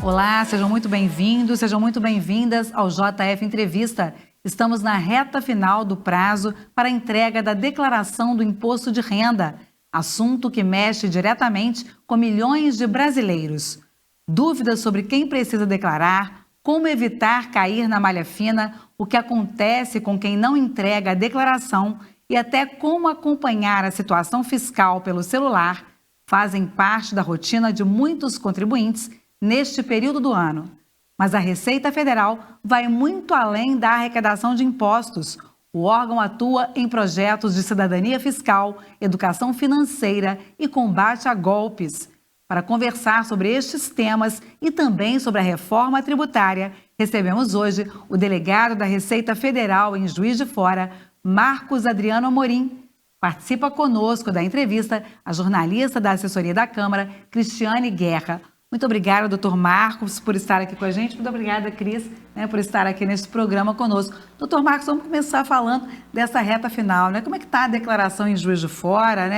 Olá, sejam muito bem-vindos, sejam muito bem-vindas ao JF Entrevista. Estamos na reta final do prazo para a entrega da declaração do imposto de renda, assunto que mexe diretamente com milhões de brasileiros. Dúvidas sobre quem precisa declarar, como evitar cair na malha fina, o que acontece com quem não entrega a declaração e até como acompanhar a situação fiscal pelo celular fazem parte da rotina de muitos contribuintes neste período do ano. Mas a Receita Federal vai muito além da arrecadação de impostos. O órgão atua em projetos de cidadania fiscal, educação financeira e combate a golpes. Para conversar sobre estes temas e também sobre a reforma tributária, recebemos hoje o delegado da Receita Federal em Juiz de Fora, Marcos Adriano Amorim. Participa conosco da entrevista a jornalista da assessoria da Câmara, Cristiane Guerra. Muito obrigada, doutor Marcos, por estar aqui com a gente. Muito obrigada, Cris, por estar aqui neste programa conosco. Doutor Marcos, vamos começar falando dessa reta final, Como é que está a declaração em Juiz de Fora,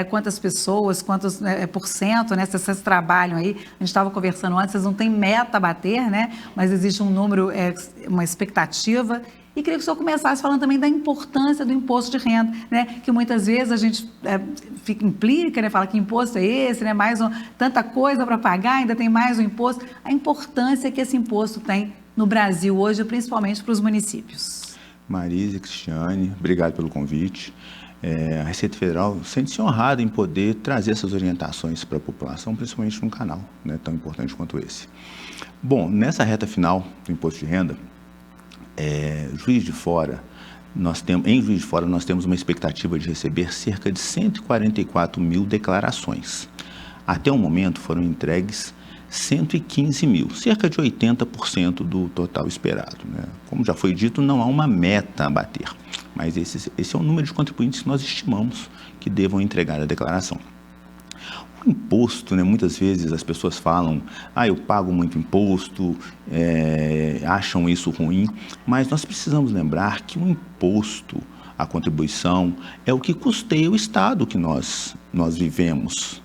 Quantas pessoas, quantos por cento, vocês trabalham aí? A gente estava conversando antes, vocês não têm meta a bater, Mas existe um número, uma expectativa. E queria que o senhor começasse falando também da importância do imposto de renda, Que muitas vezes a gente implica, fala que imposto é esse, tanta coisa para pagar, ainda tem mais um imposto. A importância que esse imposto tem no Brasil hoje, principalmente para os municípios. Marisa, Cristiane, obrigado pelo convite. A Receita Federal sente-se honrada em poder trazer essas orientações para a população, principalmente num canal tão importante quanto esse. Bom, nessa reta final do imposto de renda, Juiz de Fora, em Juiz de Fora nós temos uma expectativa de receber cerca de 144 mil declarações. Até o momento foram entregues 115 mil, cerca de 80% do total esperado. Como já foi dito, não há uma meta a bater, mas esse é o número de contribuintes que nós estimamos que devam entregar a declaração. Imposto, muitas vezes as pessoas falam, eu pago muito imposto, acham isso ruim, mas nós precisamos lembrar que o imposto, a contribuição, é o que custeia o Estado que nós vivemos,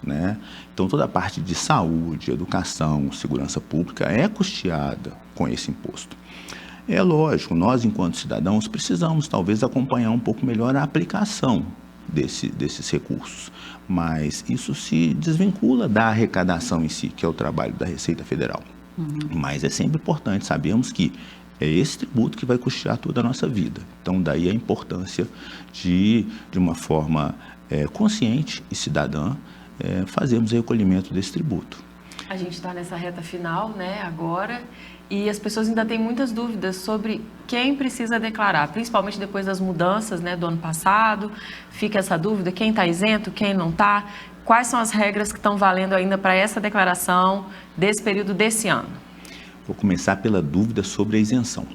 Então toda a parte de saúde, educação, segurança pública é custeada com esse imposto. É lógico, nós enquanto cidadãos precisamos talvez acompanhar um pouco melhor a aplicação desses recursos, mas isso se desvincula da arrecadação em si, que é o trabalho da Receita Federal. Mas é sempre importante, sabemos que é esse tributo que vai custear toda a nossa vida. Então, daí a importância de uma forma consciente e cidadã, fazermos o recolhimento desse tributo. A gente está nessa reta final, agora, e as pessoas ainda têm muitas dúvidas sobre quem precisa declarar, principalmente depois das mudanças, do ano passado. Fica essa dúvida, quem está isento, quem não está, quais são as regras que estão valendo ainda para essa declaração desse período desse ano? Vou começar pela dúvida sobre a isenção.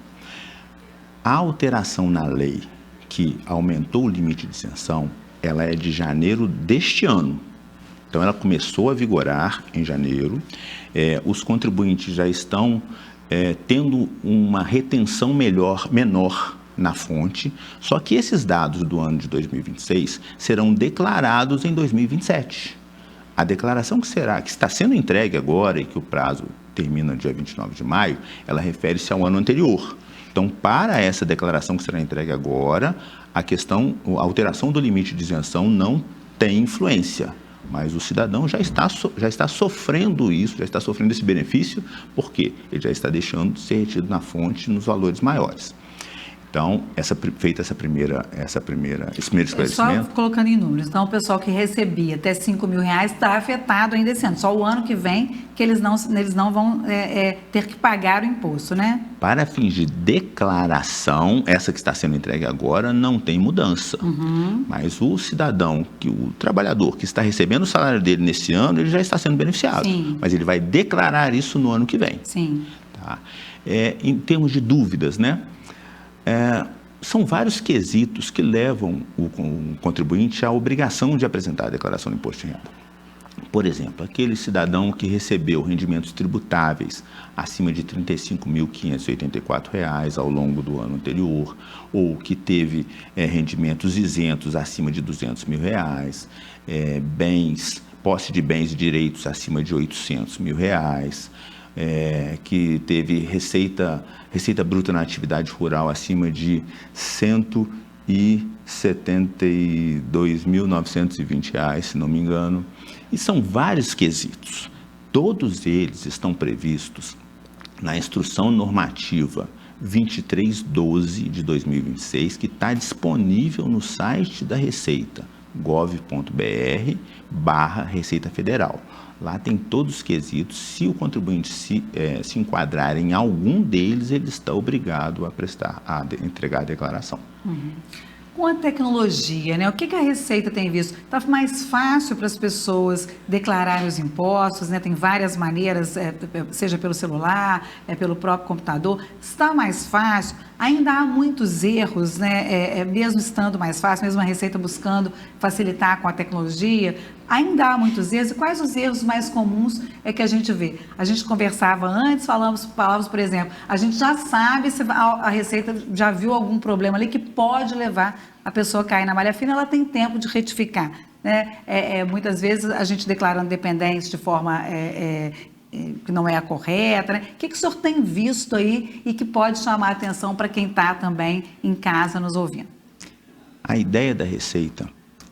A alteração na lei que aumentou o limite de isenção, ela é de janeiro deste ano. Então, ela começou a vigorar em janeiro, os contribuintes já estão tendo uma retenção menor na fonte, só que esses dados do ano de 2026 serão declarados em 2027. A declaração que está sendo entregue agora e que o prazo termina dia 29 de maio, ela refere-se ao ano anterior. Então, para essa declaração que será entregue agora, a alteração do limite de isenção não tem influência. Mas o cidadão já está sofrendo isso, já está sofrendo esse benefício, porque ele já está deixando de ser retido na fonte nos valores maiores. Então, feita esse primeiro esclarecimento... Só colocando em números, então o pessoal que recebia até R$5.000 está afetado ainda esse ano, só o ano que vem que eles não vão ter que pagar o imposto, Para fins de declaração, essa que está sendo entregue agora não tem mudança. Mas o cidadão, o trabalhador que está recebendo o salário dele nesse ano, ele já está sendo beneficiado. Sim. Mas ele vai declarar isso no ano que vem. Sim. Tá? Em termos de dúvidas, são vários quesitos que levam o contribuinte à obrigação de apresentar a declaração do imposto de renda. Por exemplo, aquele cidadão que recebeu rendimentos tributáveis acima de R$ 35.584 ao longo do ano anterior, ou que teve rendimentos isentos acima de R$ 200.000, posse de bens e direitos acima de R$ 800.000, que teve receita bruta na atividade rural acima de R$ 172.920, se não me engano. E são vários quesitos. Todos eles estão previstos na Instrução Normativa 2312 de 2026, que está disponível no site da Receita, gov.br/Receita Federal. Lá tem todos os quesitos. Se o contribuinte se enquadrar em algum deles, ele está obrigado a entregar a declaração. Uhum. Com a tecnologia, né? O que a Receita tem visto? Está mais fácil para as pessoas declararem os impostos, né? Tem várias maneiras, seja pelo celular, pelo próprio computador. Está mais fácil? Ainda há muitos erros, né? Mesmo estando mais fácil, mesmo a Receita buscando facilitar com a tecnologia, ainda há muitos erros. E quais os erros mais comuns que a gente vê? A gente conversava antes, falávamos, por exemplo, a gente já sabe se a Receita já viu algum problema ali que pode levar a pessoa a cair na malha fina, ela tem tempo de retificar, né? Muitas vezes a gente declarando dependentes de forma que não é a correta, né? O que o senhor tem visto aí e que pode chamar a atenção para quem está também em casa nos ouvindo? A ideia da Receita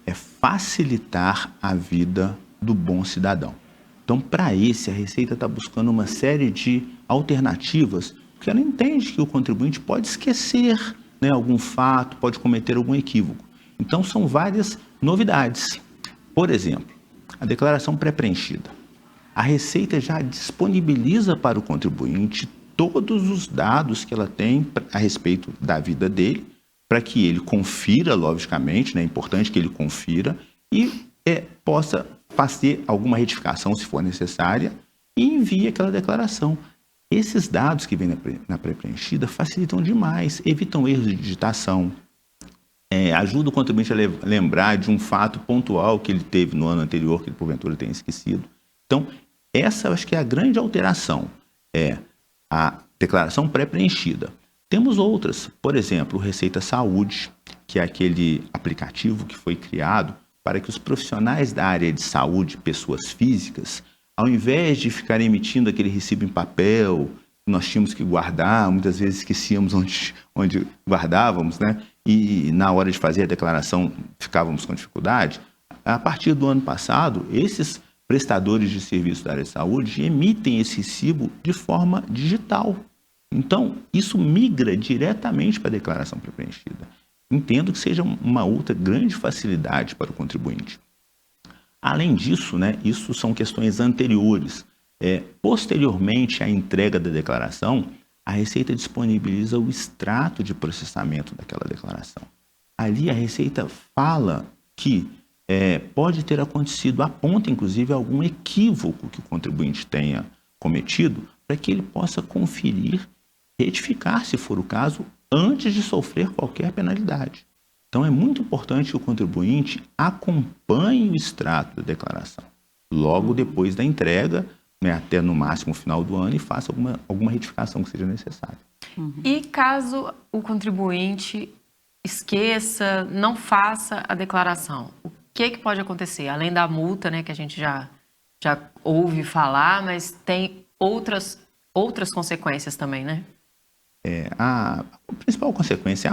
é facilitar a vida do bom cidadão. Então, para a Receita está buscando uma série de alternativas, porque ela entende que o contribuinte pode esquecer, né, algum fato, pode cometer algum equívoco. Então, são várias novidades. Por exemplo, a declaração pré-preenchida. A Receita já disponibiliza para o contribuinte todos os dados que ela tem a respeito da vida dele, para que ele confira, logicamente, né, é importante que ele confira e possa fazer alguma retificação, se for necessária, e envie aquela declaração. Esses dados que vêm na pré-preenchida facilitam demais, evitam erros de digitação, ajuda o contribuinte a lembrar de um fato pontual que ele teve no ano anterior, que ele porventura tenha esquecido. Então, essa eu acho que é a grande alteração, a declaração pré-preenchida. Temos outras, por exemplo, o Receita Saúde, que é aquele aplicativo que foi criado para que os profissionais da área de saúde, pessoas físicas, ao invés de ficarem emitindo aquele recibo em papel, nós tínhamos que guardar, muitas vezes esquecíamos onde guardávamos, né? E na hora de fazer a declaração ficávamos com dificuldade. A partir do ano passado, esses prestadores de serviços da área de saúde emitem esse recibo de forma digital. Então, isso migra diretamente para a declaração pré-preenchida. Entendo que seja uma outra grande facilidade para o contribuinte. Além disso, né, isso são questões anteriores. Posteriormente à entrega da declaração, a Receita disponibiliza o extrato de processamento daquela declaração. Ali a Receita fala que pode ter acontecido, aponta inclusive algum equívoco que o contribuinte tenha cometido, para que ele possa conferir, retificar, se for o caso, antes de sofrer qualquer penalidade. Então, é muito importante que o contribuinte acompanhe o extrato da declaração, logo depois da entrega, né, até no máximo o final do ano, e faça alguma retificação que seja necessária. Uhum. E caso o contribuinte esqueça, não faça a declaração, o que pode acontecer? Além da multa, né, que a gente já ouve falar, mas tem outras consequências também, né? A principal consequência é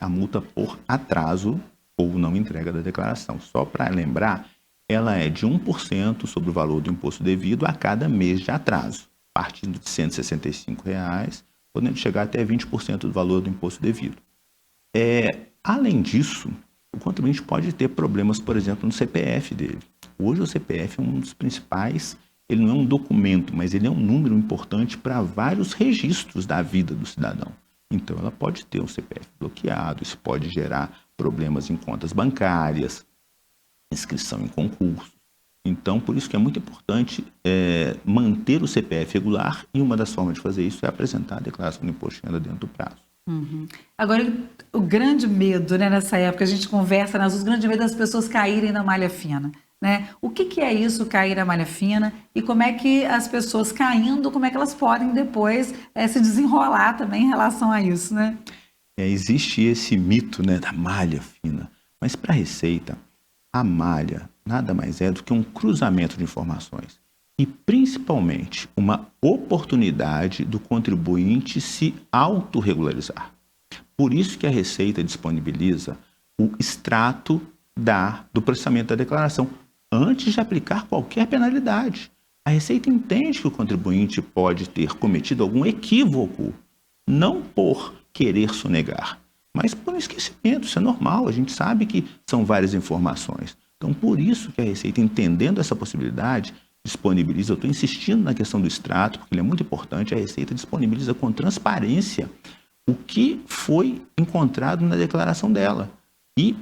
a multa por atraso ou não entrega da declaração. Só para lembrar, ela é de 1% sobre o valor do imposto devido a cada mês de atraso, partindo de R$ 165, podendo chegar até 20% do valor do imposto devido. Além disso, o contribuinte pode ter problemas, por exemplo, no CPF dele. Hoje o CPF é um dos principais. Ele não é um documento, mas ele é um número importante para vários registros da vida do cidadão. Então, ela pode ter um CPF bloqueado, isso pode gerar problemas em contas bancárias, inscrição em concursos. Então, por isso que é muito importante manter o CPF regular, e uma das formas de fazer isso é apresentar a declaração do imposto de renda dentro do prazo. Uhum. Agora, o grande medo, né, nessa época, a gente conversa, o grande medo das pessoas caírem na malha fina. Né? O que é isso, cair na malha fina, e como é que as pessoas caindo, como é que elas podem depois se desenrolar também em relação a isso, né? Existe esse mito, né, da malha fina, mas para a Receita, a malha nada mais é do que um cruzamento de informações. e, principalmente, uma oportunidade do contribuinte se autorregularizar. Por isso que a Receita disponibiliza o extrato do processamento da declaração antes de aplicar qualquer penalidade. A Receita entende que o contribuinte pode ter cometido algum equívoco, não por querer sonegar, mas por esquecimento. Isso é normal, a gente sabe que são várias informações. Então, por isso que a Receita, entendendo essa possibilidade, disponibiliza, eu estou insistindo na questão do extrato, porque ele é muito importante, a Receita disponibiliza com transparência o que foi encontrado na declaração dela. E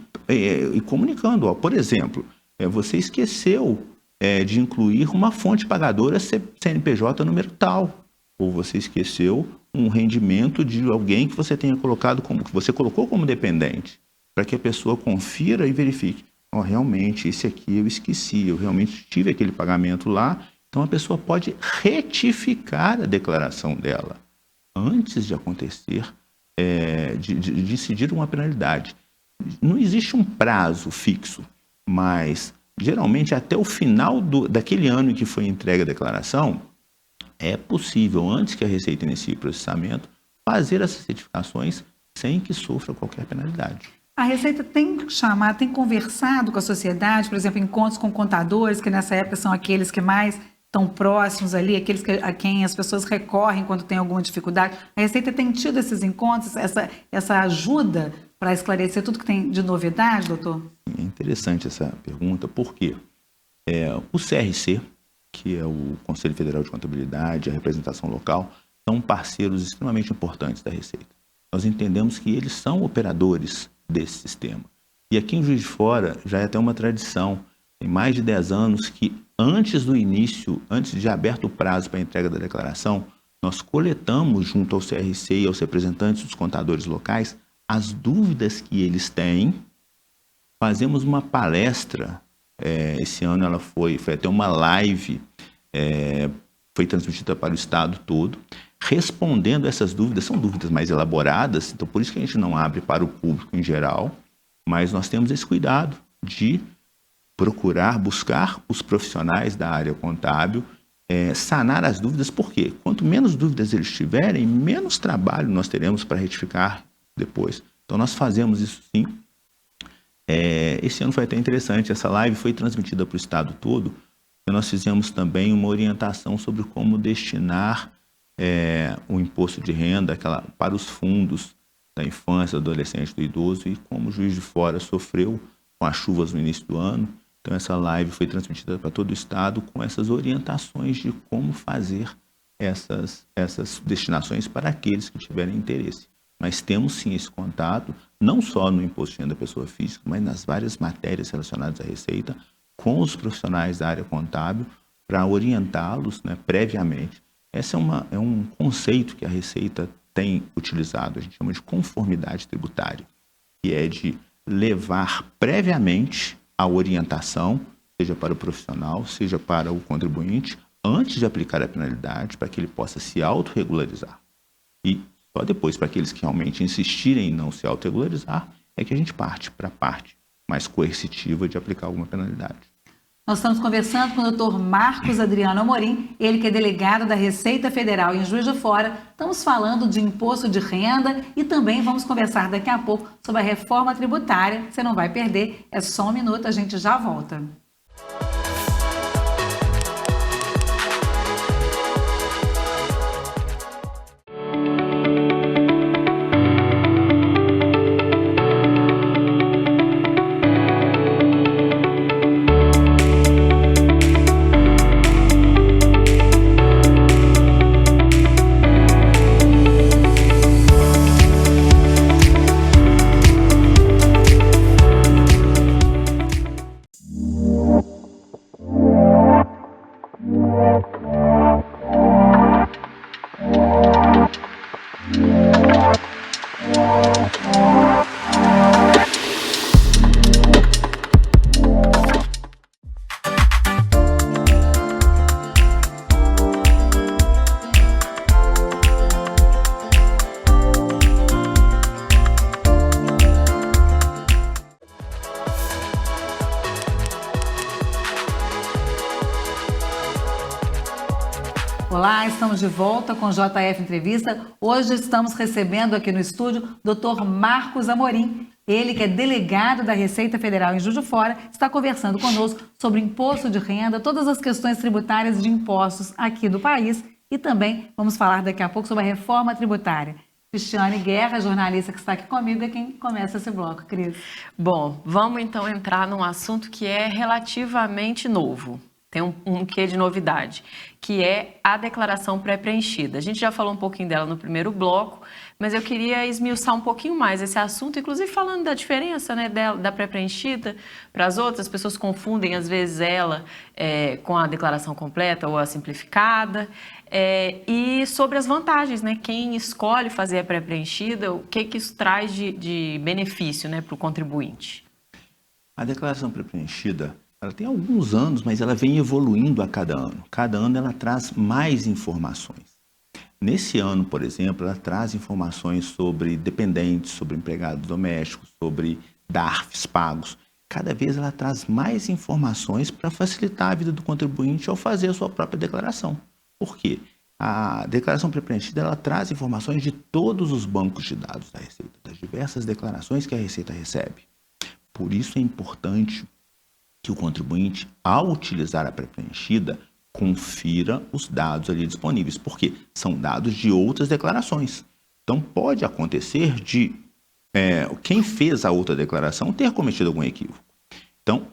comunicando, ó, por exemplo, você esqueceu de incluir uma fonte pagadora CNPJ número tal, ou você esqueceu um rendimento de alguém que você tenha colocado que você colocou como dependente, para que a pessoa confira e verifique. Realmente, esse aqui eu esqueci, eu realmente tive aquele pagamento lá. Então, a pessoa pode retificar a declaração dela antes de acontecer, de incidir uma penalidade. Não existe um prazo fixo, mas, geralmente, até o final daquele ano em que foi entregue a declaração, é possível, antes que a Receita inicie o processamento, fazer essas retificações sem que sofra qualquer penalidade. A Receita tem conversado com a sociedade, por exemplo, encontros com contadores, que nessa época são aqueles que mais estão próximos ali, aqueles a quem as pessoas recorrem quando tem alguma dificuldade. A Receita tem tido esses encontros, essa ajuda para esclarecer tudo que tem de novidade, doutor? É interessante essa pergunta, porque o CRC, que é o Conselho Federal de Contabilidade, a representação local, são parceiros extremamente importantes da Receita. Nós entendemos que eles são operadores desse sistema. E aqui em Juiz de Fora já é até uma tradição, tem mais de 10 anos que antes de aberto o prazo para a entrega da declaração, nós coletamos junto ao CRC e aos representantes dos contadores locais as dúvidas que eles têm, fazemos uma palestra, esse ano ela foi até uma live, foi transmitida para o estado todo, respondendo essas dúvidas. São dúvidas mais elaboradas, então por isso que a gente não abre para o público em geral, mas nós temos esse cuidado de buscar os profissionais da área contábil, sanar as dúvidas, porque quanto menos dúvidas eles tiverem, menos trabalho nós teremos para retificar depois. Então nós fazemos isso sim. Esse ano foi até interessante, essa live foi transmitida para o estado todo, e nós fizemos também uma orientação sobre como destinar o imposto de renda para os fundos da infância, do adolescente, do idoso, e como o Juiz de Fora sofreu com as chuvas no início do ano. Então essa live foi transmitida para todo o estado com essas orientações de como fazer essas destinações para aqueles que tiverem interesse. Mas temos sim esse contato, não só no imposto de renda da pessoa física, mas nas várias matérias relacionadas à Receita, com os profissionais da área contábil, para orientá-los, previamente. Esse é um conceito que a Receita tem utilizado, a gente chama de conformidade tributária, que é de levar previamente a orientação, seja para o profissional, seja para o contribuinte, antes de aplicar a penalidade, para que ele possa se autorregularizar. E só depois, para aqueles que realmente insistirem em não se autorregularizar, é que a gente parte para a parte mais coercitiva de aplicar alguma penalidade. Nós estamos conversando com o Dr. Marcos Adriano Amorim, ele que é delegado da Receita Federal em Juiz de Fora. Estamos falando de imposto de renda e também vamos conversar daqui a pouco sobre a reforma tributária. Você não vai perder, é só um minuto, a gente já volta. Olá, estamos de volta com o JF Entrevista. Hoje estamos recebendo aqui no estúdio o Dr. Marcos Amorim. Ele, que é delegado da Receita Federal em Juiz de Fora, está conversando conosco sobre imposto de renda, todas as questões tributárias de impostos aqui do país e também vamos falar daqui a pouco sobre a reforma tributária. Cristiane Guerra, jornalista que está aqui comigo, é quem começa esse bloco, Cris. Bom, vamos então entrar num assunto que é relativamente novo. Tem um quê de novidade, que é a declaração pré-preenchida. A gente já falou um pouquinho dela no primeiro bloco, mas eu queria esmiuçar um pouquinho mais esse assunto, inclusive falando da diferença, né, da pré-preenchida para as outras. As pessoas confundem, às vezes, ela com a declaração completa ou a simplificada. E sobre as vantagens, né? Quem escolhe fazer a pré-preenchida, o que isso traz de benefício, né, para o contribuinte? A declaração pré-preenchida, ela tem alguns anos, mas ela vem evoluindo a cada ano. Cada ano ela traz mais informações. Nesse ano, por exemplo, ela traz informações sobre dependentes, sobre empregados domésticos, sobre DARFs pagos. Cada vez ela traz mais informações para facilitar a vida do contribuinte ao fazer a sua própria declaração. Por quê? A declaração pré-preenchida ela traz informações de todos os bancos de dados da Receita, das diversas declarações que a Receita recebe. Por isso é importante que o contribuinte, ao utilizar a pré-preenchida, confira os dados ali disponíveis, porque são dados de outras declarações. Então, pode acontecer de quem fez a outra declaração ter cometido algum equívoco. Então,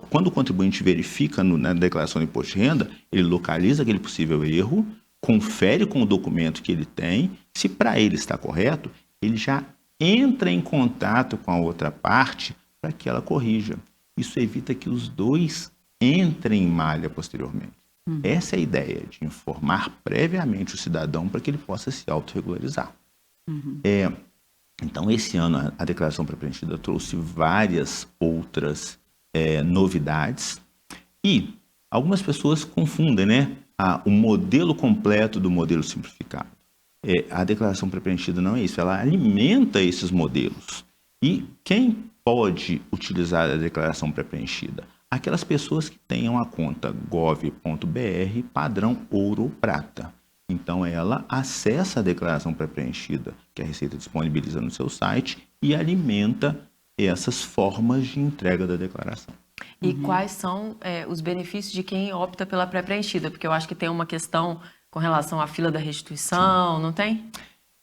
quando o contribuinte verifica na declaração de imposto de renda, ele localiza aquele possível erro, confere com o documento que ele tem, se para ele está correto, ele já entra em contato com a outra parte para que ela corrija. Isso evita que os dois entrem em malha posteriormente. Essa é a ideia, de informar previamente o cidadão para que ele possa se autorregularizar. Então, esse ano, a declaração pré-preenchida trouxe várias outras novidades e algumas pessoas confundem, né, o modelo completo do modelo simplificado. A declaração pré-preenchida não é isso, ela alimenta esses modelos. E quem pode utilizar a declaração pré-preenchida? Aquelas pessoas que tenham a conta gov.br padrão ouro ou prata. Então, ela acessa a declaração pré-preenchida que a Receita disponibiliza no seu site e alimenta essas formas de entrega da declaração. E quais são os benefícios de quem opta pela pré-preenchida? Porque eu acho que tem uma questão com relação à fila da restituição, Sim. Não tem?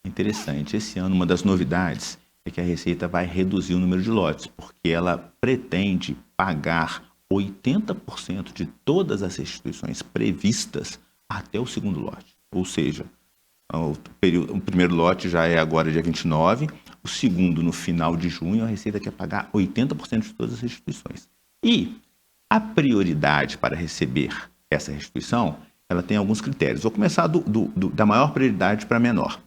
Interessante. Esse ano, uma das novidades é que a Receita vai reduzir o número de lotes, porque ela pretende pagar 80% de todas as restituições previstas até o segundo lote. Ou seja, o primeiro lote já é agora dia 29, o segundo no final de junho, a Receita quer pagar 80% de todas as restituições. E a prioridade para receber essa restituição, ela tem alguns critérios. Vou começar da maior prioridade para a menor.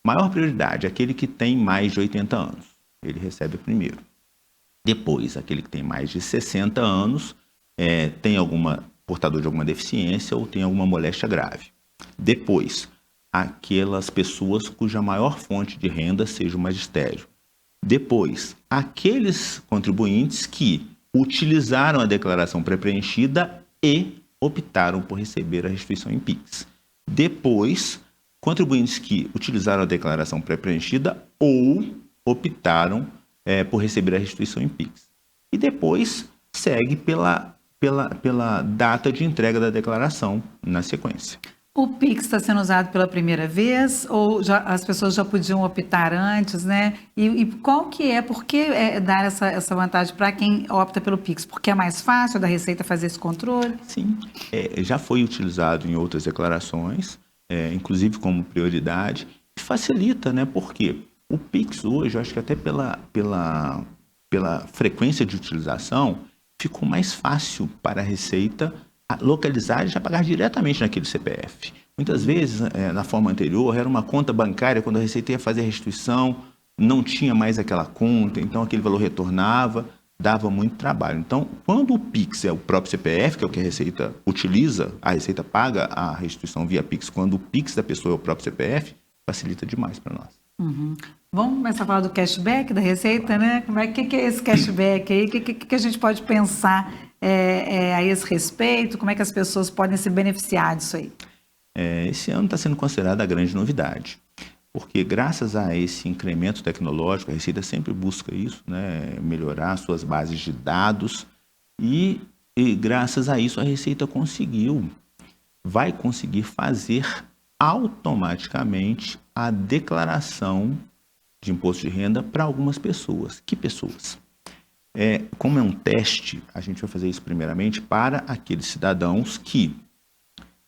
Maior prioridade é aquele que tem mais de 80 anos. Ele recebe primeiro. Depois, aquele que tem mais de 60 anos, tem portador de alguma deficiência ou tem alguma moléstia grave. Depois, aquelas pessoas cuja maior fonte de renda seja o magistério. Depois, aqueles contribuintes que utilizaram a declaração pré-preenchida e optaram por receber a restituição em PIX. Depois, contribuintes que utilizaram a declaração pré-preenchida ou optaram por receber a restituição em PIX. E depois segue pela data de entrega da declaração na sequência. O PIX está sendo usado pela primeira vez ou as pessoas já podiam optar antes, né? E qual que por que dar essa vantagem para quem opta pelo PIX? Porque é mais fácil da Receita fazer esse controle? Sim, já foi utilizado em outras declarações, inclusive como prioridade, e facilita, né? Porque o PIX hoje, eu acho que até pela frequência de utilização, ficou mais fácil para a Receita localizar e já pagar diretamente naquele CPF. Muitas vezes, na forma anterior, era uma conta bancária, quando a Receita ia fazer a restituição, não tinha mais aquela conta, então aquele valor retornava, dava muito trabalho. Então, quando o PIX é o próprio CPF, que é o que a Receita utiliza, a Receita paga a restituição via PIX, quando o PIX da pessoa é o próprio CPF, facilita demais para nós. Vamos começar a falar do cashback da Receita, né? O que é esse cashback aí? O que a gente pode pensar a esse respeito? Como é que as pessoas podem se beneficiar disso aí? Esse ano está sendo considerado a grande novidade, porque graças a esse incremento tecnológico, a Receita sempre busca isso, né, melhorar suas bases de dados e graças a isso a Receita vai conseguir fazer automaticamente a declaração de imposto de renda para algumas pessoas. Que pessoas? Como é um teste, a gente vai fazer isso primeiramente para aqueles cidadãos que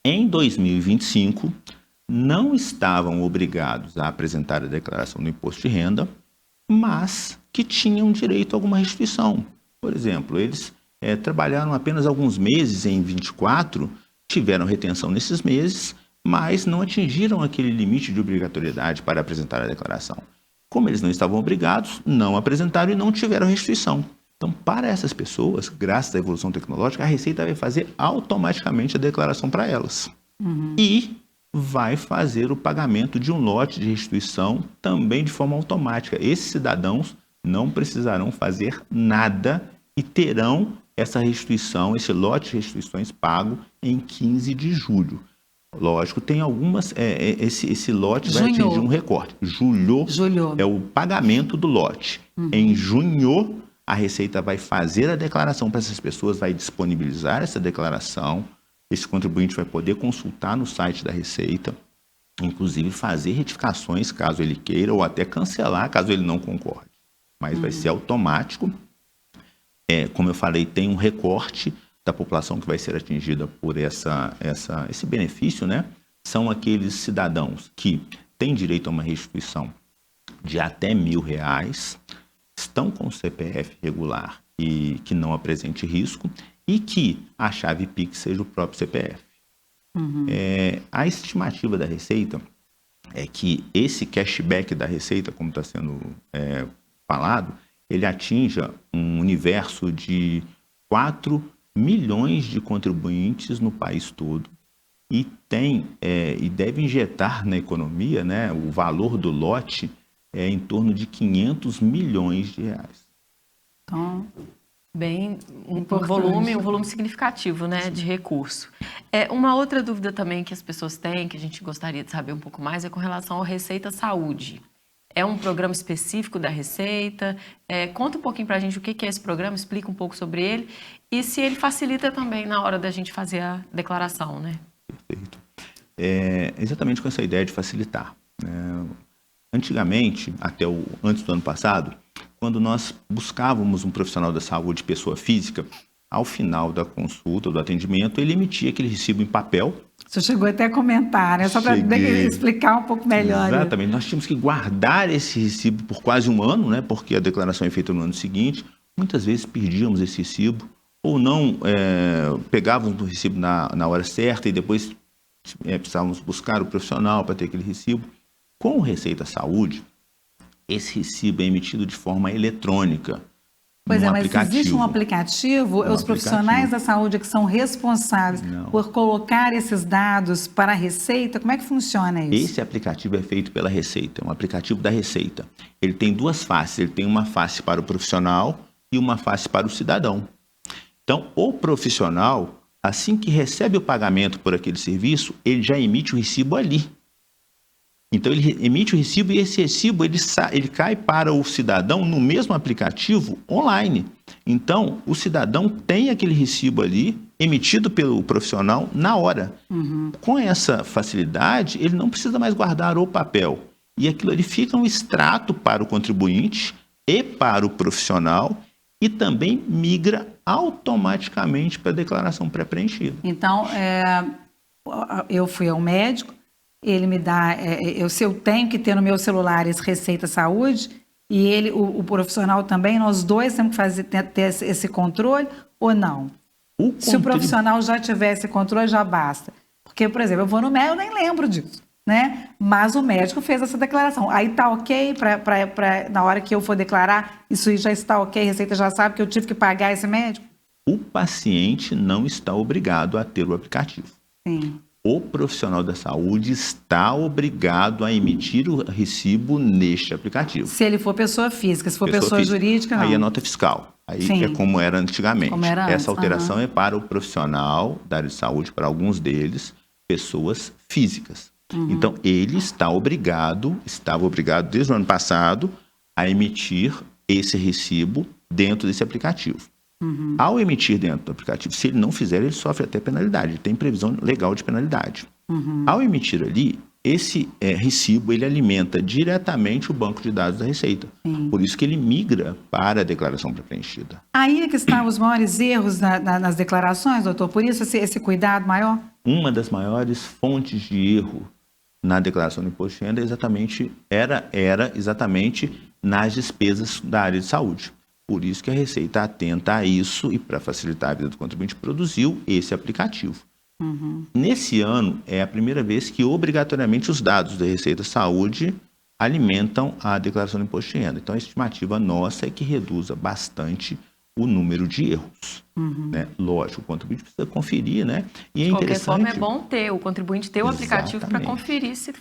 em 2025 não estavam obrigados a apresentar a declaração do imposto de renda, mas que tinham direito a alguma restituição. Por exemplo, eles trabalharam apenas alguns meses em 24, tiveram retenção nesses meses, mas não atingiram aquele limite de obrigatoriedade para apresentar a declaração. Como eles não estavam obrigados, não apresentaram e não tiveram restituição. Então, para essas pessoas, graças à evolução tecnológica, a Receita vai fazer automaticamente a declaração para elas. E vai fazer o pagamento de um lote de restituição também de forma automática. Esses cidadãos não precisarão fazer nada e terão essa restituição, esse lote de restituições pago em 15 de julho. Lógico, tem algumas, esse lote vai atingir um recorte. Julho é o pagamento do lote. Em junho, a Receita vai fazer a declaração para essas pessoas, vai disponibilizar essa declaração. Esse contribuinte vai poder consultar no site da Receita, inclusive fazer retificações caso ele queira, ou até cancelar caso ele não concorde. Mas vai ser automático. Como eu falei, tem um recorte da população que vai ser atingida por esse benefício, né? São aqueles cidadãos que têm direito a uma restituição de até R$1.000, estão com o CPF regular e que não apresente risco e que a chave Pix seja o próprio CPF. A estimativa da Receita é que esse cashback da Receita, como está sendo falado, ele atinja um universo de 4 milhões de contribuintes no país todo e deve injetar na economia, né, o valor do lote em torno de 500 milhões de reais. Então, um volume significativo, né, de recurso. Uma outra dúvida também que as pessoas têm, que a gente gostaria de saber um pouco mais, é com relação ao Receita Saúde. É um programa específico da Receita? Conta um pouquinho para a gente o que é esse programa, explica um pouco sobre ele e se ele facilita também na hora da gente fazer a declaração, né? Perfeito. Exatamente com essa ideia de facilitar. Antigamente, antes do ano passado, quando nós buscávamos um profissional da saúde, pessoa física, ao final da consulta, do atendimento, ele emitia aquele recibo em papel. Você chegou até a comentar, né? Só para explicar um pouco melhor. Exatamente. Nós tínhamos que guardar esse recibo por quase um ano, né? Porque a declaração é feita no ano seguinte. Muitas vezes perdíamos esse recibo ou não pegávamos o recibo na hora certa e depois precisávamos buscar o profissional para ter aquele recibo. Com o Receita Saúde, esse recibo é emitido de forma eletrônica. Pois mas existe um aplicativo, os profissionais da saúde que são responsáveis por colocar esses dados para a Receita, como é que funciona isso? Esse aplicativo é feito pela Receita, é um aplicativo da Receita. Ele tem duas faces, ele tem uma face para o profissional e uma face para o cidadão. Então, o profissional, assim que recebe o pagamento por aquele serviço, ele já emite o recibo ali. Então, ele emite o recibo e esse recibo ele cai para o cidadão no mesmo aplicativo online. Então, o cidadão tem aquele recibo ali, emitido pelo profissional, na hora. Com essa facilidade, ele não precisa mais guardar o papel. E aquilo ali fica um extrato para o contribuinte e para o profissional e também migra automaticamente para a declaração pré-preenchida. Então, eu fui ao médico, ele me dá, se eu tenho que ter no meu celular esse Receita Saúde, e o profissional também, nós dois temos que ter esse controle ou não? Se o profissional já tiver esse controle, já basta. Porque, por exemplo, eu vou no médico, eu nem lembro disso, né? Mas o médico fez essa declaração. Aí tá ok, na hora que eu for declarar, isso já está ok, a Receita já sabe que eu tive que pagar esse médico? O paciente não está obrigado a ter o aplicativo. Sim. O profissional da saúde está obrigado a emitir o recibo neste aplicativo. Se ele for pessoa física, se for pessoa jurídica, não. Aí é nota fiscal. Aí é como era antigamente. Como era antes. Essa alteração é para o profissional da área de saúde, para alguns deles, pessoas físicas. Então, ele estava obrigado desde o ano passado a emitir esse recibo dentro desse aplicativo. Ao emitir dentro do aplicativo, se ele não fizer, ele sofre até penalidade. Ele tem previsão legal de penalidade. Ao emitir ali, esse recibo, ele alimenta diretamente o banco de dados da Receita. Por isso que ele migra para a declaração pré-preenchida. Aí é que estão os maiores erros nas declarações, doutor? Por isso esse cuidado maior? Uma das maiores fontes de erro na declaração do imposto de renda era exatamente nas despesas da área de saúde. Por isso que a Receita atenta a isso e, para facilitar a vida do contribuinte, produziu esse aplicativo. Nesse ano, é a primeira vez que, obrigatoriamente, os dados da Receita Saúde alimentam a declaração do imposto de renda. Então, a estimativa nossa é que reduza bastante o número de erros. Né? Lógico, o contribuinte precisa conferir, né? E de qualquer forma, é bom o contribuinte ter o aplicativo para conferir se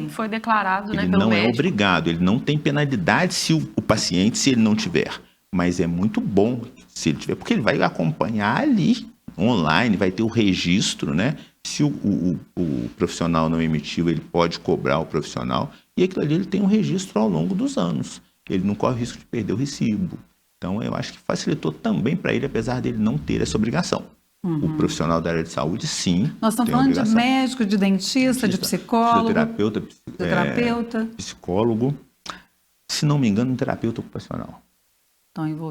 foi declarado, né, pelo médico. Ele não é obrigado, ele não tem penalidade se o paciente, se ele não tiver. Mas é muito bom se ele tiver, porque ele vai acompanhar ali, online, vai ter o registro, né? Se o profissional não emitiu, ele pode cobrar o profissional. E aquilo ali ele tem um registro ao longo dos anos. Ele não corre o risco de perder o recibo. Então, eu acho que facilitou também para ele, apesar dele não ter essa obrigação. O profissional da área de saúde, sim. Nós estamos falando de médico, de dentista, de psicólogo. Fisioterapeuta, psicólogo. Se não me engano, um terapeuta ocupacional.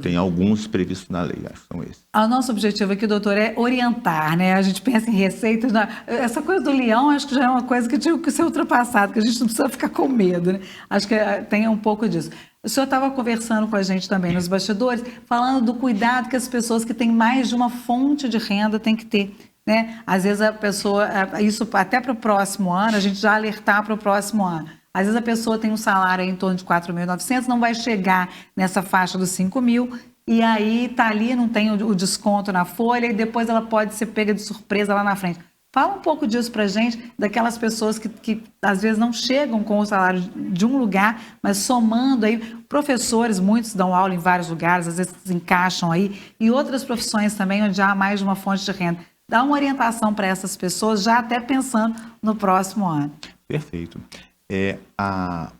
Tem alguns previstos na lei, acho que são esses. O nosso objetivo aqui, doutor, é orientar, né? A gente pensa em receitas. Essa coisa do leão, acho que já é uma coisa que tinha que ser ultrapassada, que a gente não precisa ficar com medo, né? Acho que tem um pouco disso. O senhor estava conversando com a gente também nos bastidores, falando do cuidado que as pessoas que têm mais de uma fonte de renda têm que ter, né? Às vezes a pessoa, isso até para o próximo ano, a gente já alertar para o próximo ano. Às vezes a pessoa tem um salário em torno de 4.900, não vai chegar nessa faixa dos 5.000, e aí está ali, não tem o desconto na folha, e depois ela pode ser pega de surpresa lá na frente. Fala um pouco disso para a gente, daquelas pessoas que às vezes não chegam com o salário de um lugar, mas somando aí, professores, muitos dão aula em vários lugares, às vezes se encaixam aí, e outras profissões também, onde há mais de uma fonte de renda. Dá uma orientação para essas pessoas, já até pensando no próximo ano. Perfeito.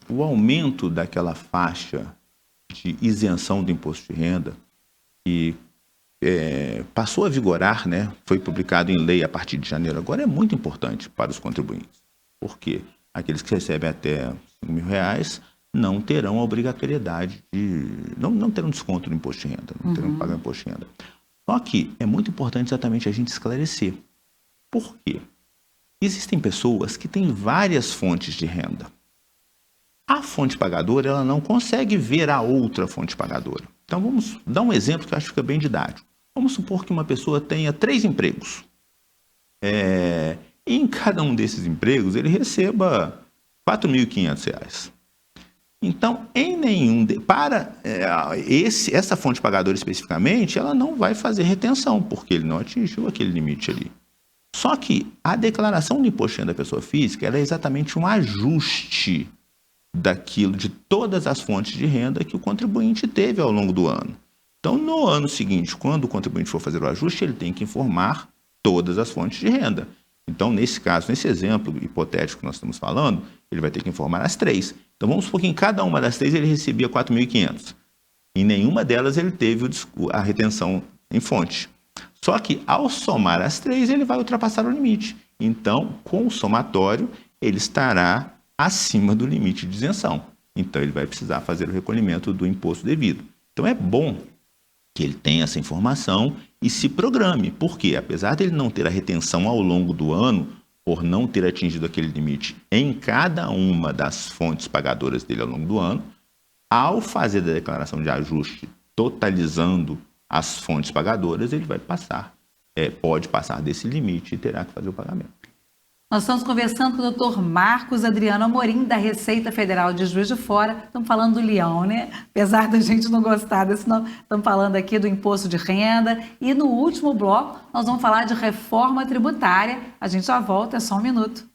O aumento daquela faixa de isenção do imposto de renda, que passou a vigorar, né, foi publicado em lei a partir de janeiro agora, é muito importante para os contribuintes. Porque aqueles que recebem até R$5.000 não terão a obrigatoriedade de... Não terão desconto no imposto de renda, não terão que pagar imposto de renda. Só que é muito importante exatamente a gente esclarecer. Por quê? Existem pessoas que têm várias fontes de renda. A fonte pagadora, ela não consegue ver a outra fonte pagadora. Então, vamos dar um exemplo que eu acho que fica bem didático. Vamos supor que uma pessoa tenha 3 empregos. E em cada um desses empregos, ele receba R$4.500. Então, em nenhum... essa fonte pagadora especificamente, ela não vai fazer retenção, porque ele não atingiu aquele limite ali. Só que a declaração do imposto de renda da pessoa física ela é exatamente um ajuste daquilo, de todas as fontes de renda que o contribuinte teve ao longo do ano. Então, no ano seguinte, quando o contribuinte for fazer o ajuste, ele tem que informar todas as fontes de renda. Então, nesse caso, nesse exemplo hipotético que nós estamos falando, ele vai ter que informar as 3. Então, vamos supor que em cada uma das 3 ele recebia R$4.500. Em nenhuma delas ele teve a retenção em fonte. Só que, ao somar as 3, ele vai ultrapassar o limite. Então, com o somatório, ele estará acima do limite de isenção. Então, ele vai precisar fazer o recolhimento do imposto devido. Então, é bom que ele tenha essa informação e se programe. Porque, apesar de ele não ter a retenção ao longo do ano, por não ter atingido aquele limite em cada uma das fontes pagadoras dele ao longo do ano, ao fazer a declaração de ajuste totalizando as fontes pagadoras, ele vai passar, pode passar desse limite e terá que fazer o pagamento. Nós estamos conversando com o Dr. Marcos Adriano Amorim, da Receita Federal de Juiz de Fora. Estamos falando do leão, né? Apesar da gente não gostar desse, não, estamos falando aqui do imposto de renda. E no último bloco, nós vamos falar de reforma tributária. A gente já volta, é só um minuto.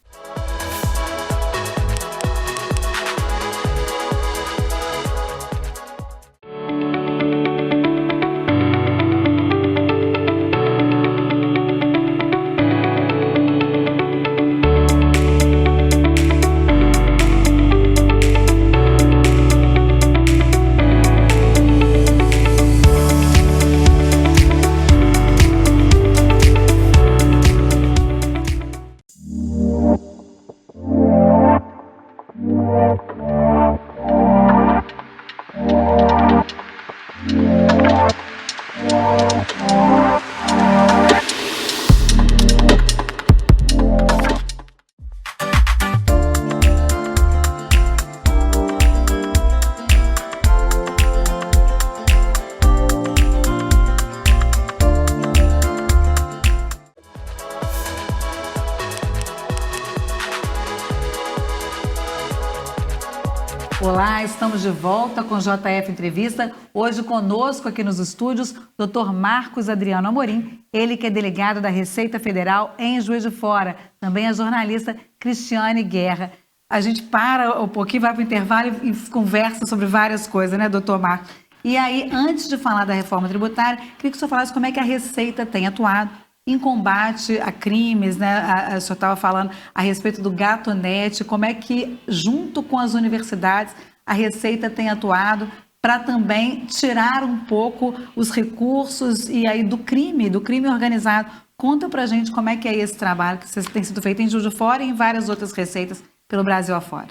Olá, estamos de volta com JF Entrevista. Hoje conosco aqui nos estúdios, Dr. Marcos Adriano Amorim, ele que é delegado da Receita Federal em Juiz de Fora. Também a jornalista Cristiane Guerra. A gente para um pouquinho, vai para o intervalo e conversa sobre várias coisas, né, doutor Marcos? E aí, antes de falar da reforma tributária, queria que o senhor falasse como é que a Receita tem atuado em combate a crimes, né? O senhor estava falando a respeito do Gatonete, como é que, junto com as universidades, a Receita tem atuado para também tirar um pouco os recursos e aí do crime organizado. Conta para a gente como é que é esse trabalho que tem sido feito em Juiz de Fora e em várias outras receitas pelo Brasil afora.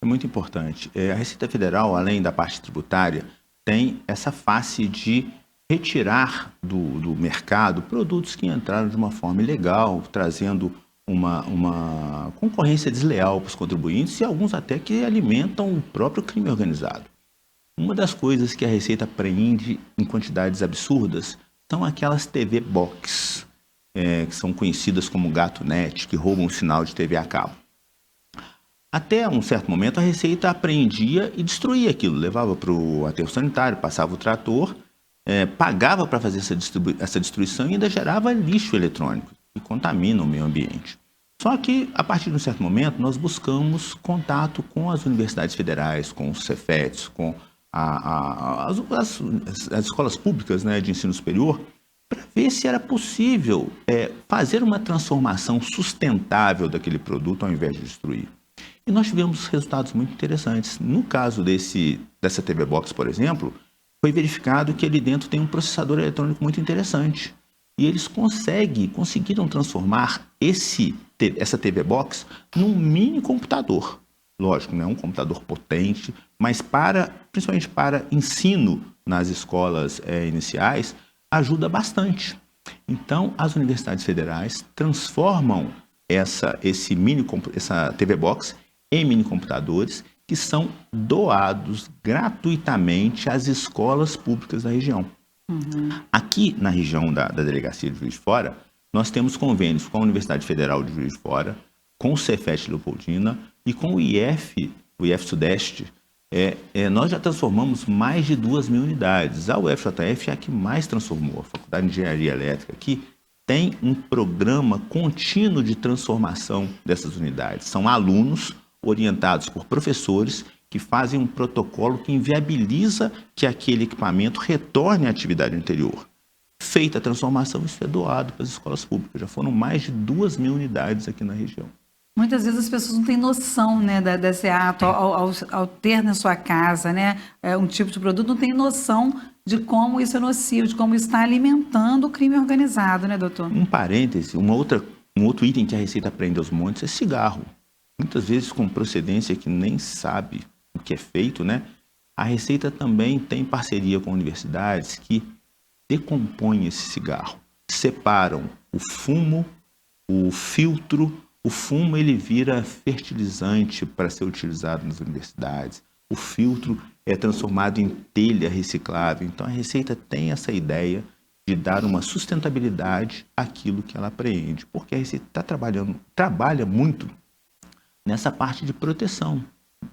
É muito importante. A Receita Federal, além da parte tributária, tem essa face de retirar do mercado produtos que entraram de uma forma ilegal, trazendo uma concorrência desleal para os contribuintes e alguns até que alimentam o próprio crime organizado. Uma das coisas que a Receita apreende em quantidades absurdas são aquelas TV Box, que são conhecidas como Gatonete, que roubam o sinal de TV a cabo. Até um certo momento a Receita apreendia e destruía aquilo, levava para o aterro sanitário, passava o trator, pagava para fazer essa destruição e ainda gerava lixo eletrônico, que contamina o meio ambiente. Só que, a partir de um certo momento, nós buscamos contato com as universidades federais, com os Cefetes, com as escolas públicas, né, de ensino superior, para ver se era possível fazer uma transformação sustentável daquele produto ao invés de destruir. E nós tivemos resultados muito interessantes. No caso dessa TV Box, por exemplo, foi verificado que ali dentro tem um processador eletrônico muito interessante. E eles conseguiram transformar essa TV Box num mini computador. Lógico, não é um computador potente, mas principalmente para ensino nas escolas iniciais, ajuda bastante. Então, as universidades federais transformam essa TV Box em mini computadores que são doados gratuitamente às escolas públicas da região. Uhum. Aqui na região da Delegacia de Juiz de Fora, nós temos convênios com a Universidade Federal de Juiz de Fora, com o Cefet Leopoldina e com o IF Sudeste. Nós já transformamos mais de 2.000 unidades. A UFJF é a que mais transformou. A Faculdade de Engenharia Elétrica aqui tem um programa contínuo de transformação dessas unidades. São alunos orientados por professores que fazem um protocolo que inviabiliza que aquele equipamento retorne à atividade anterior. Feita a transformação, isso é doado para as escolas públicas. Já foram mais de 2.000 unidades aqui na região. Muitas vezes as pessoas não têm noção, né, desse ato, ao ter na sua casa, né, um tipo de produto, não tem noção de como isso é nocivo, de como isso está alimentando o crime organizado, né, doutor? Um parêntese, um outro item que a Receita prende aos montes é cigarro. Muitas vezes com procedência que nem sabe o que é feito, né? A Receita também tem parceria com universidades que decompõem esse cigarro, separam o fumo, o filtro. O fumo ele vira fertilizante para ser utilizado nas universidades. O filtro é transformado em telha reciclável. Então a Receita tem essa ideia de dar uma sustentabilidade àquilo que ela apreende, porque a Receita trabalha muito nessa parte de proteção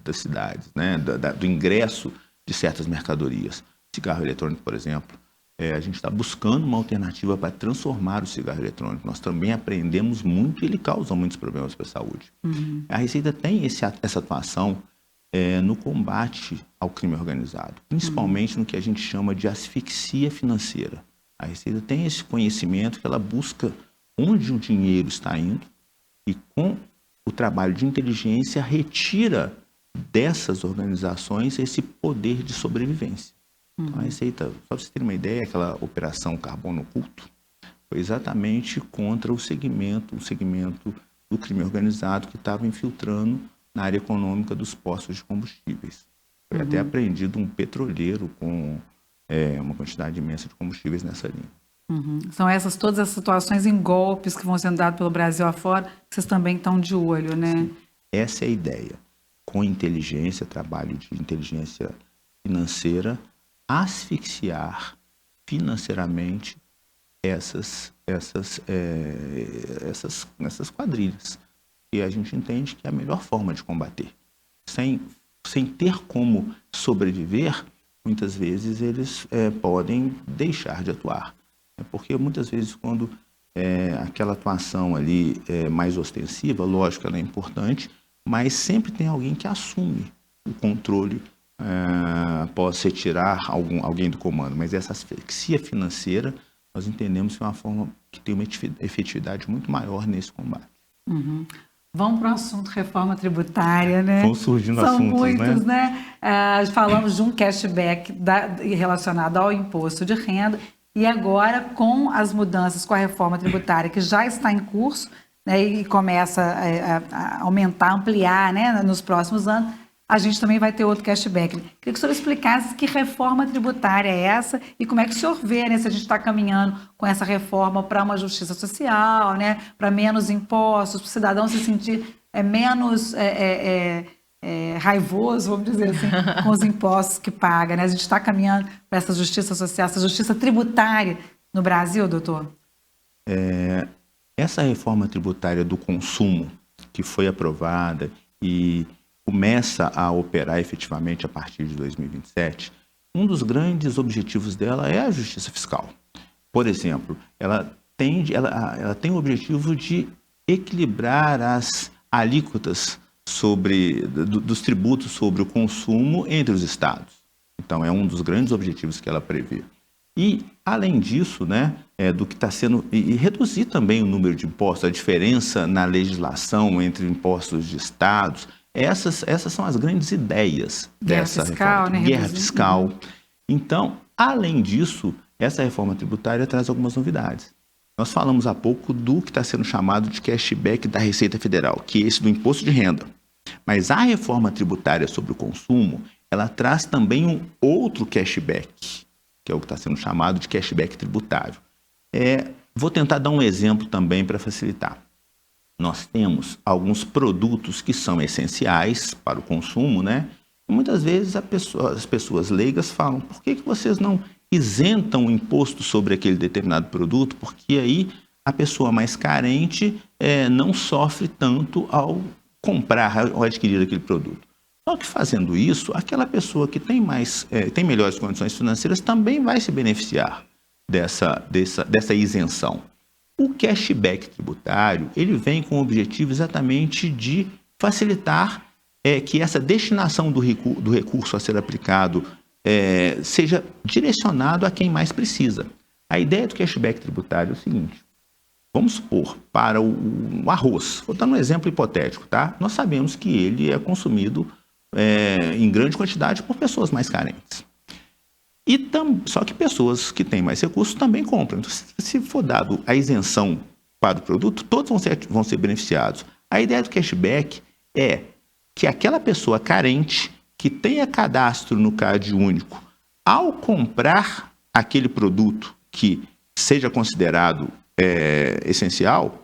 das cidades, né? Do ingresso de certas mercadorias. Cigarro eletrônico, por exemplo, a gente está buscando uma alternativa para transformar o cigarro eletrônico. Nós também aprendemos muito e ele causa muitos problemas para a saúde. Uhum. A Receita tem essa atuação no combate ao crime organizado, principalmente no que a gente chama de asfixia financeira. A Receita tem esse conhecimento que ela busca onde o dinheiro está indo e com o trabalho de inteligência retira dessas organizações esse poder de sobrevivência. Então, a Receita, só para você ter uma ideia, aquela operação Carbono Oculto foi exatamente contra o segmento do crime organizado que estava infiltrando na área econômica dos postos de combustíveis. Foi até apreendido um petroleiro com uma quantidade imensa de combustíveis nessa linha. Uhum. São todas as situações em golpes que vão sendo dados pelo Brasil afora, que vocês também estão de olho, né? Sim. Essa é a ideia. Com inteligência, trabalho de inteligência financeira, asfixiar financeiramente essas quadrilhas. E a gente entende que é a melhor forma de combater. Sem sem ter como sobreviver, muitas vezes eles podem deixar de atuar. Porque muitas vezes quando aquela atuação ali mais ostensiva, lógico, ela é importante, mas sempre tem alguém que assume o controle após retirar alguém do comando. Mas essa asfixia financeira, nós entendemos que é uma forma que tem uma efetividade muito maior nesse combate. Uhum. Vamos para o assunto reforma tributária, né? Vão surgindo São assuntos, muitos, né? Falamos de um cashback relacionado ao imposto de renda e agora com as mudanças, com a reforma tributária que já está em curso, né, e começa a aumentar, ampliar, né, nos próximos anos, a gente também vai ter outro cashback. Queria que o senhor explicasse que reforma tributária é essa e como é que o senhor vê, né, se a gente está caminhando com essa reforma para uma justiça social, né, para menos impostos, para o cidadão se sentir menos raivoso, vamos dizer assim, com os impostos que paga, né? A gente está caminhando para essa justiça social, essa justiça tributária no Brasil, doutor? Essa reforma tributária do consumo que foi aprovada e começa a operar efetivamente a partir de 2027, um dos grandes objetivos dela é a justiça fiscal. Por exemplo, ela tem o objetivo de equilibrar as alíquotas dos tributos sobre o consumo entre os estados. Então, é um dos grandes objetivos que ela prevê. E, além disso, né, do que está sendo... E reduzir também o número de impostos, a diferença na legislação entre impostos de estados. Essas são as grandes ideias dessa reforma. Né? Guerra fiscal. Então, além disso, essa reforma tributária traz algumas novidades. Nós falamos há pouco do que está sendo chamado de cashback da Receita Federal, que é esse do imposto de renda. Mas a reforma tributária sobre o consumo, ela traz também um outro cashback, que é o que está sendo chamado de cashback tributário. Vou tentar dar um exemplo também para facilitar. Nós temos alguns produtos que são essenciais para o consumo, né? E muitas vezes as pessoas leigas falam, por que vocês não isentam o imposto sobre aquele determinado produto? Porque aí a pessoa mais carente não sofre tanto ao comprar, ao adquirir aquele produto. Só que fazendo isso, aquela pessoa que tem melhores condições financeiras também vai se beneficiar dessa isenção. O cashback tributário, ele vem com o objetivo exatamente de facilitar que essa destinação do recurso a ser aplicado seja direcionado a quem mais precisa. A ideia do cashback tributário é o seguinte: vamos supor, para o arroz, vou dar um exemplo hipotético, tá? Nós sabemos que ele é consumido em grande quantidade por pessoas mais carentes. Só que pessoas que têm mais recursos também compram. Então, se for dado a isenção para o produto, todos vão ser beneficiados. A ideia do cashback é que aquela pessoa carente que tenha cadastro no CAD único, ao comprar aquele produto que seja considerado essencial,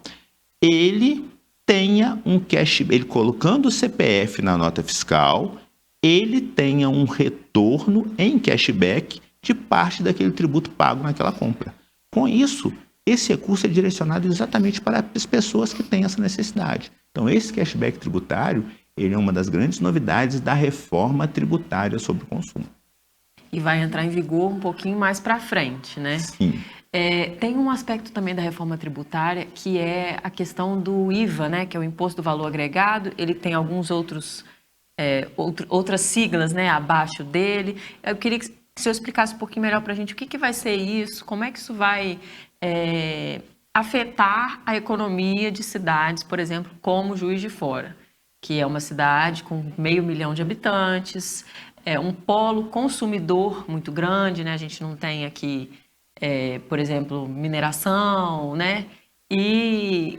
ele tenha um cashback, ele colocando o CPF na nota fiscal, ele tenha um retorno em cashback de parte daquele tributo pago naquela compra. Com isso, esse recurso é direcionado exatamente para as pessoas que têm essa necessidade. Então, esse cashback tributário, ele é uma das grandes novidades da reforma tributária sobre o consumo. E vai entrar em vigor um pouquinho mais para frente, né? Sim. Tem um aspecto também da reforma tributária que é a questão do IVA, né? Que é o Imposto do Valor Agregado. Ele tem alguns outras siglas, né, abaixo dele. Eu queria que o senhor explicasse um pouquinho melhor para a gente o que vai ser isso, como é que isso vai afetar a economia de cidades, por exemplo, como Juiz de Fora, que é uma cidade com 500 mil de habitantes, um polo consumidor muito grande, né? A gente não tem aqui, por exemplo, mineração, né? E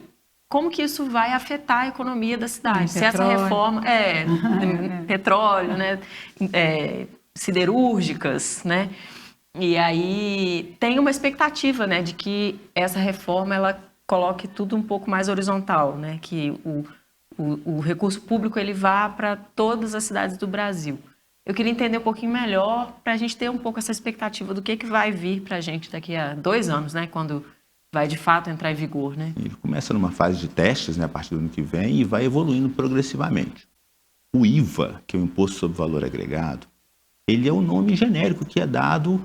como que isso vai afetar a economia da cidade? Se essa reforma... petróleo, né? Siderúrgicas, né? E aí tem uma expectativa, né, de que essa reforma ela coloque tudo um pouco mais horizontal, né? Que o recurso público ele vá para todas as cidades do Brasil. Eu queria entender um pouquinho melhor para a gente ter um pouco essa expectativa do que vai vir para a gente daqui a 2 anos, né? Quando vai de fato entrar em vigor, né? Ele começa numa fase de testes, né, a partir do ano que vem, e vai evoluindo progressivamente. O IVA, que é o Imposto sobre Valor Agregado, ele é o nome genérico que é dado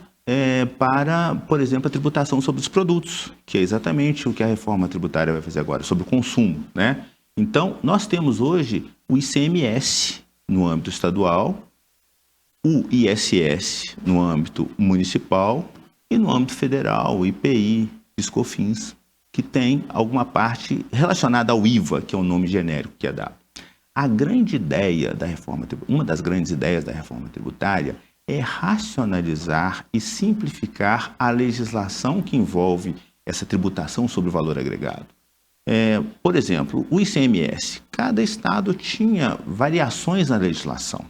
para, por exemplo, a tributação sobre os produtos, que é exatamente o que a reforma tributária vai fazer agora, sobre o consumo, né? Então, nós temos hoje o ICMS no âmbito estadual, o ISS no âmbito municipal e no âmbito federal, o IPI, PIS/COFINS, que tem alguma parte relacionada ao IVA, que é o nome genérico que é dado. A grande ideia da reforma, uma das grandes ideias da reforma tributária é racionalizar e simplificar a legislação que envolve essa tributação sobre o valor agregado. Por exemplo, o ICMS, cada estado tinha variações na legislação.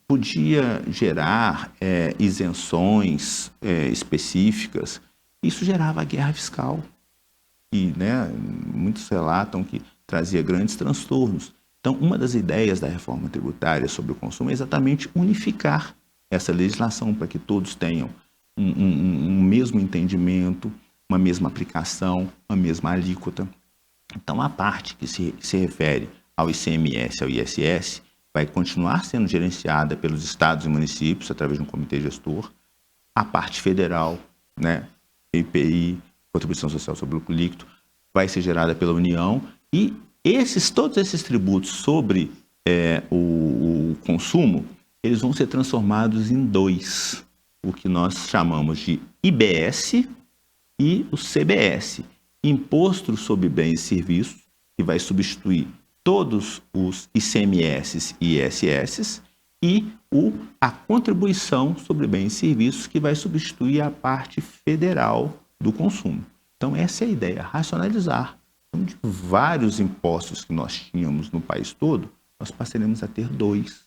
Podia gerar isenções específicas. Isso gerava guerra fiscal. E muitos relatam que trazia grandes transtornos. Então, uma das ideias da reforma tributária sobre o consumo é exatamente unificar essa legislação para que todos tenham um mesmo entendimento, uma mesma aplicação, uma mesma alíquota. Então, a parte que se refere ao ICMS, ao ISS, vai continuar sendo gerenciada pelos estados e municípios através de um comitê gestor. A parte federal, IPI, Contribuição Social sobre o Lucro Líquido, vai ser gerada pela União e todos esses tributos sobre o consumo, eles vão ser transformados em dois, o que nós chamamos de IBS e o CBS, Imposto sobre Bens e Serviços, que vai substituir todos os ICMS e ISS, e a Contribuição sobre Bens e Serviços, que vai substituir a parte federal do consumo. Então, essa é a ideia, racionalizar. Então, de vários impostos que nós tínhamos no país todo, nós passaremos a ter dois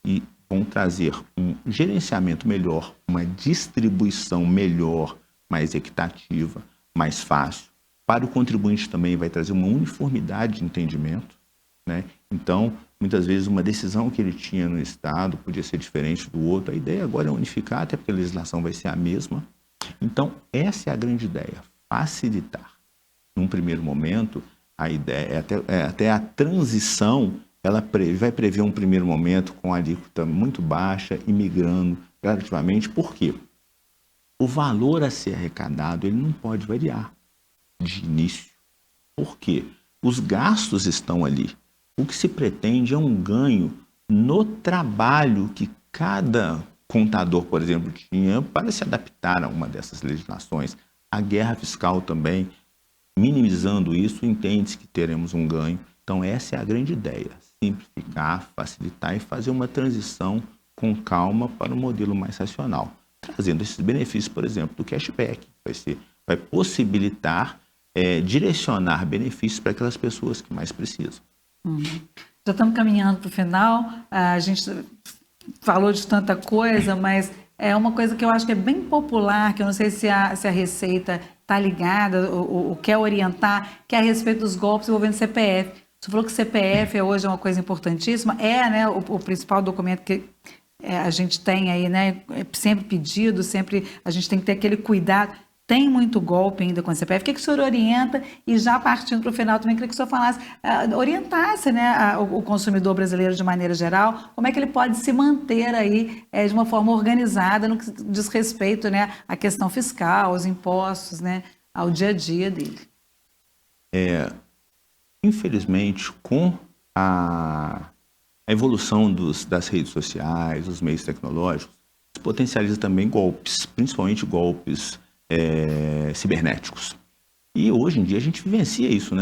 e vão trazer um gerenciamento melhor, uma distribuição melhor, mais equitativa, mais fácil. Para o contribuinte também vai trazer uma uniformidade de entendimento, Então, muitas vezes uma decisão que ele tinha no Estado podia ser diferente do outro. A ideia agora é unificar, até porque a legislação vai ser a mesma. Então, essa é a grande ideia, facilitar. Num primeiro momento, a ideia até a transição, ela vai prever um primeiro momento com a alíquota muito baixa e migrando gradativamente. Por quê? O valor a ser arrecadado ele não pode variar de início. Por quê? Os gastos estão ali. O que se pretende é um ganho no trabalho que cada contador, por exemplo, tinha para se adaptar a uma dessas legislações. A guerra fiscal também, minimizando isso, entende-se que teremos um ganho. Então, essa é a grande ideia, simplificar, facilitar e fazer uma transição com calma para um modelo mais racional, trazendo esses benefícios, por exemplo, do cashback. Vai possibilitar direcionar benefícios para aquelas pessoas que mais precisam. Já estamos caminhando para o final, a gente falou de tanta coisa, mas é uma coisa que eu acho que é bem popular, que eu não sei se a Receita está ligada ou quer orientar, que é a respeito dos golpes envolvendo CPF. Você falou que CPF hoje é uma coisa importantíssima, o principal documento que a gente tem aí, sempre pedido, sempre a gente tem que ter aquele cuidado. Tem muito golpe ainda com a CPF. O que o senhor orienta? E já partindo para o final, também queria que o senhor falasse, orientasse o consumidor brasileiro de maneira geral, como é que ele pode se manter aí de uma forma organizada no que diz respeito à questão fiscal, aos impostos, ao dia a dia dele. Infelizmente, com a evolução das redes sociais, dos meios tecnológicos, se potencializa também golpes, principalmente golpes cibernéticos. E hoje em dia a gente vivencia isso,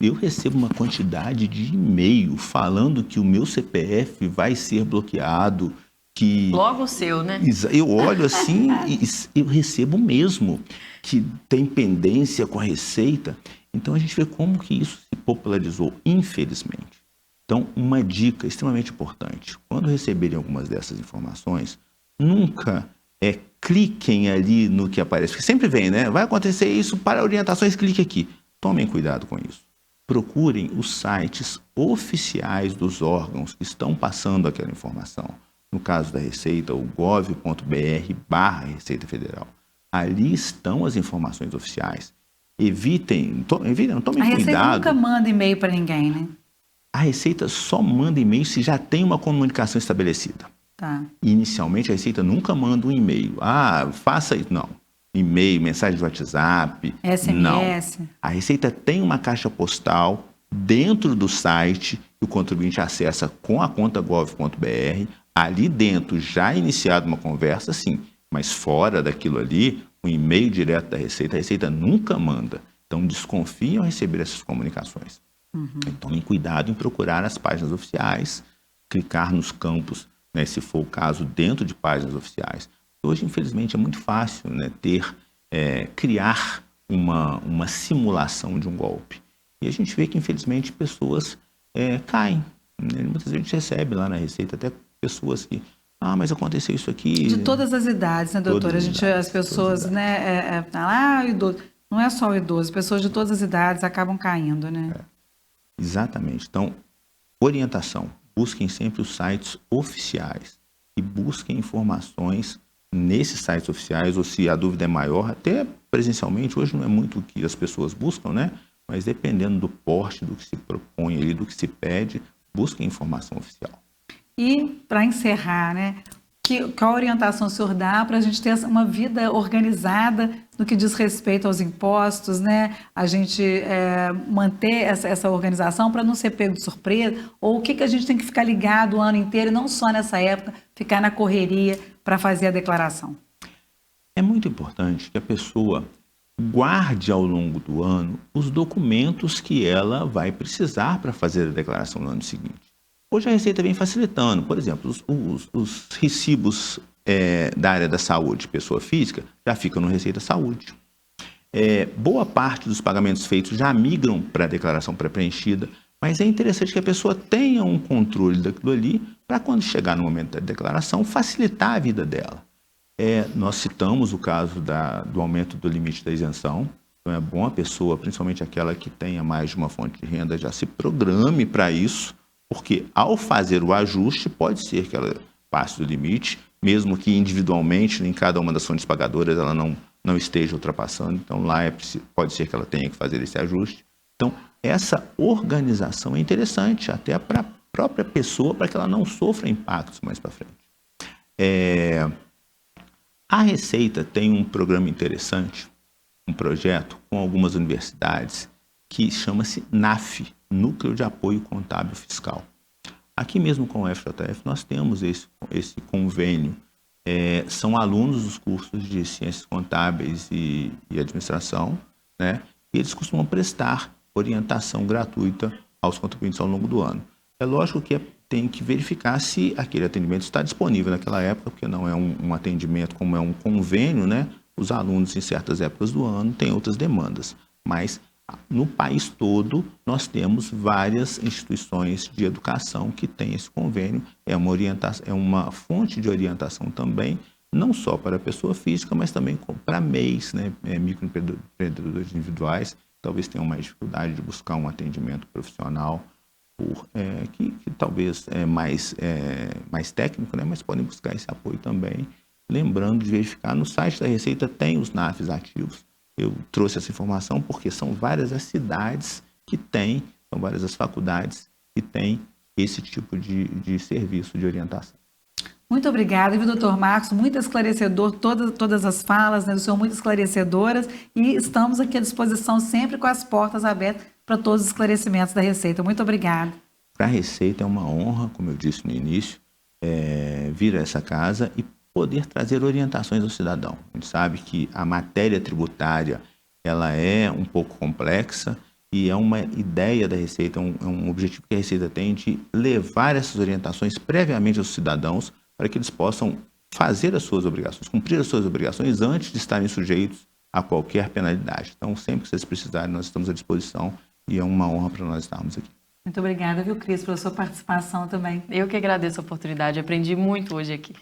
Eu recebo uma quantidade de e-mail falando que o meu CPF vai ser bloqueado, que... Logo o seu, Eu olho assim e eu recebo mesmo, que tem pendência com a Receita. Então a gente vê como que isso se popularizou, infelizmente. Então, uma dica extremamente importante, quando receberem algumas dessas informações, nunca cliquem ali no que aparece, porque sempre vem, vai acontecer isso, para orientações, clique aqui. Tomem cuidado com isso. Procurem os sites oficiais dos órgãos que estão passando aquela informação. No caso da Receita, o gov.br/Receita Federal. Ali estão as informações oficiais. Tomem cuidado. A Receita nunca manda e-mail para ninguém, A Receita só manda e-mail se já tem uma comunicação estabelecida. Tá. Inicialmente, a Receita nunca manda um e-mail. Faça isso. Não. E-mail, mensagem de WhatsApp. SMS. Não. A Receita tem uma caixa postal dentro do site que o contribuinte acessa com a conta gov.br. Ali dentro, já iniciado uma conversa, sim. Mas fora daquilo ali, um e-mail direto da Receita, a Receita nunca manda. Então, desconfiem ao receber essas comunicações. Então, tomem cuidado em procurar as páginas oficiais, clicar nos campos, né, se for o caso, dentro de páginas oficiais. Hoje, infelizmente, é muito fácil, né, criar uma simulação de um golpe. E a gente vê que, infelizmente, pessoas caem. Né? Muitas vezes a gente recebe lá na Receita até pessoas que... mas aconteceu isso aqui... De todas as idades, né, doutora? As pessoas, né, idoso. Não é só o idoso, pessoas de todas as idades acabam caindo, né? Exatamente. Então, orientação. Busquem sempre os sites oficiais e busquem informações nesses sites oficiais, ou se a dúvida é maior, até presencialmente, hoje não é muito o que as pessoas buscam, né? Mas dependendo do porte, do que se propõe ali, do que se pede, busquem informação oficial. E, para encerrar, né, qual orientação o senhor dá para a gente ter uma vida organizada no que diz respeito aos impostos, né? A gente manter essa organização para não ser pego de surpresa, ou o que a gente tem que ficar ligado o ano inteiro, e não só nessa época, ficar na correria para fazer a declaração? É muito importante que a pessoa guarde ao longo do ano os documentos que ela vai precisar para fazer a declaração no ano seguinte. Hoje a Receita vem facilitando, por exemplo, os recibos da área da saúde, pessoa física, já ficam no Receita Saúde. Boa parte dos pagamentos feitos já migram para a declaração pré-preenchida, mas é interessante que a pessoa tenha um controle daquilo ali para quando chegar no momento da declaração, facilitar a vida dela. Nós citamos o caso do aumento do limite da isenção, então é bom a pessoa, principalmente aquela que tenha mais de uma fonte de renda, já se programe para isso, porque ao fazer o ajuste, pode ser que ela passe do limite, mesmo que individualmente, em cada uma das fontes pagadoras, ela não esteja ultrapassando. Então, lá pode ser que ela tenha que fazer esse ajuste. Então, essa organização é interessante até para a própria pessoa, para que ela não sofra impactos mais para frente. A Receita tem um programa interessante, um projeto com algumas universidades, que chama-se NAF, Núcleo de Apoio Contábil Fiscal. Aqui mesmo com o FJF nós temos esse convênio. São alunos dos cursos de Ciências Contábeis e Administração, né? E eles costumam prestar orientação gratuita aos contribuintes ao longo do ano. É lógico que tem que verificar se aquele atendimento está disponível naquela época, porque não é um atendimento como é um convênio, né? Os alunos em certas épocas do ano têm outras demandas, mas no país todo, nós temos várias instituições de educação que têm esse convênio. É uma fonte de orientação também, não só para a pessoa física, mas também para MEIs, né? Microempreendedores individuais, talvez tenham mais dificuldade de buscar um atendimento profissional, que talvez é mais técnico, né? Mas podem buscar esse apoio também. Lembrando de verificar, no site da Receita tem os NAFs ativos. Eu trouxe essa informação porque são várias as cidades que têm, são várias as faculdades que têm esse tipo de serviço de orientação. Muito obrigada, viu, doutor Marcos? Muito esclarecedor, todas as falas, né, do senhor, muito esclarecedoras, e estamos aqui à disposição sempre com as portas abertas para todos os esclarecimentos da Receita. Muito obrigada. Para a Receita é uma honra, como eu disse no início, vir a essa casa e poder trazer orientações ao cidadão. A gente sabe que a matéria tributária ela é um pouco complexa e é uma ideia da Receita, é um objetivo que a Receita tem de levar essas orientações previamente aos cidadãos para que eles possam fazer as suas obrigações, cumprir as suas obrigações antes de estarem sujeitos a qualquer penalidade. Então, sempre que vocês precisarem, nós estamos à disposição e é uma honra para nós estarmos aqui. Muito obrigada, viu, Cris, pela sua participação também. Eu que agradeço a oportunidade, aprendi muito hoje aqui.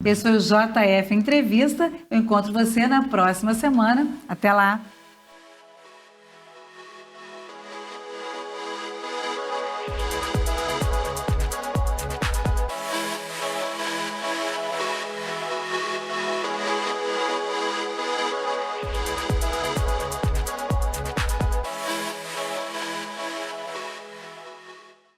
Esse foi o JF Entrevista. Eu encontro você na próxima semana. Até lá!